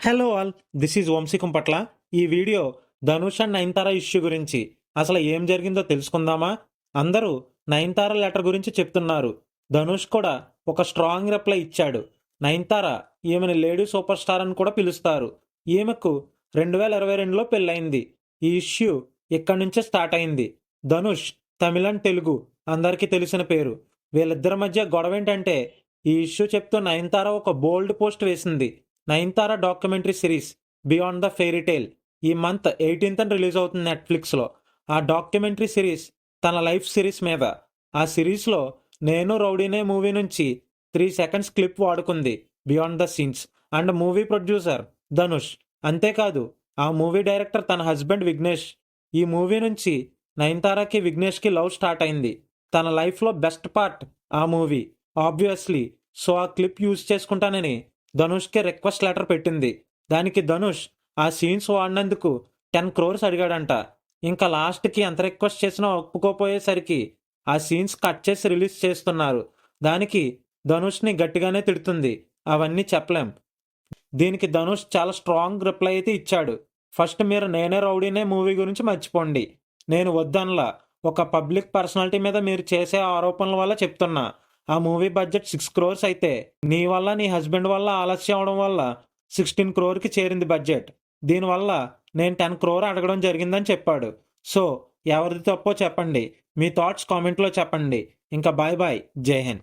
Hello all, this is Vamshi Kumpatla. ఈ video Dhanush and Nayanthara issue గురించి. అసలు ఏం జరిగిందో తెలుసుకుందామా? అందరూ నయనతార లెటర్ గురించి చెప్తున్నారు. ధనుష్ కూడా ఒక స్ట్రాంగ్ రిప్లై ఇచ్చాడు. నయనతార ఈమెను లేడీ సూపర్ స్టార్ అని కూడా పిలుస్తారు. ఈమెకు 2022లో పెళ్ళయింది. ఈ ఇష్యూ ఇక్కడి నుంచే స్టార్ట్ అయింది. ధనుష్ తమిళ అండ్ తెలుగు అందరికీ తెలిసిన పేరు. వీళ్ళిద్దరి మధ్య గొడవ ఏంటంటే, ఈ ఇష్యూ చెప్తూ నయనతార ఒక బోల్డ్ పోస్ట్ వేసింది. Nayanthara documentary series beyond the fairy tale ఈ మంత్ 18th రిలీజ్ అవుతుంది నెట్ఫ్లిక్స్లో. ఆ డాక్యుమెంటరీ సిరీస్ తన లైఫ్ సిరీస్ మీద. ఆ సిరీస్లో నేను రౌడీనే మూవీ నుంచి 3 seconds క్లిప్ వాడుకుంది beyond the scenes. And movie producer Dhanush. అంతేకాదు ఆ మూవీ డైరెక్టర్ తన హస్బెండ్ విఘ్నేష్. ఈ మూవీ నుంచి నయనతారకి విఘ్నేష్కి లవ్ స్టార్ట్ అయింది. తన లైఫ్లో బెస్ట్ పార్ట్ ఆ మూవీ ఆబ్వియస్లీ. సో ఆ క్లిప్ యూజ్ చేసుకుంటానని ధనుష్కి రిక్వెస్ట్ లెటర్ పెట్టింది. దానికి ధనుష్ ఆ సీన్స్ వాడినందుకు 10 crores అడిగాడంట. ఇంకా లాస్ట్కి ఎంత రిక్వెస్ట్ చేసినా ఒప్పుకోపోయేసరికి ఆ సీన్స్ కట్ చేసి రిలీజ్ చేస్తున్నారు. దానికి ధనుష్ని గట్టిగానే తిడుతుంది. అవన్నీ చెప్పలేం. దీనికి ధనుష్ చాలా స్ట్రాంగ్ రిప్లై అయితే ఇచ్చాడు. ఫస్ట్ మీరు నేనే రౌడీనే మూవీ గురించి మర్చిపోండి. నేను వద్దనలా. ఒక పబ్లిక్ పర్సనాలిటీ మీద మీరు చేసే ఆరోపణల వల్ల చెప్తున్నా. ఆ మూవీ బడ్జెట్ 6 crores అయితే నీ వల్ల నీ హస్బెండ్ వల్ల ఆలస్యం అవడం వల్ల 16 crore చేరింది బడ్జెట్. దీనివల్ల నేను 10 crore అడగడం జరిగిందని చెప్పాడు. సో ఎవరిది తప్పో చెప్పండి. మీ థాట్స్ కామెంట్లో చెప్పండి. ఇంకా బాయ్ బాయ్. జై హింద్.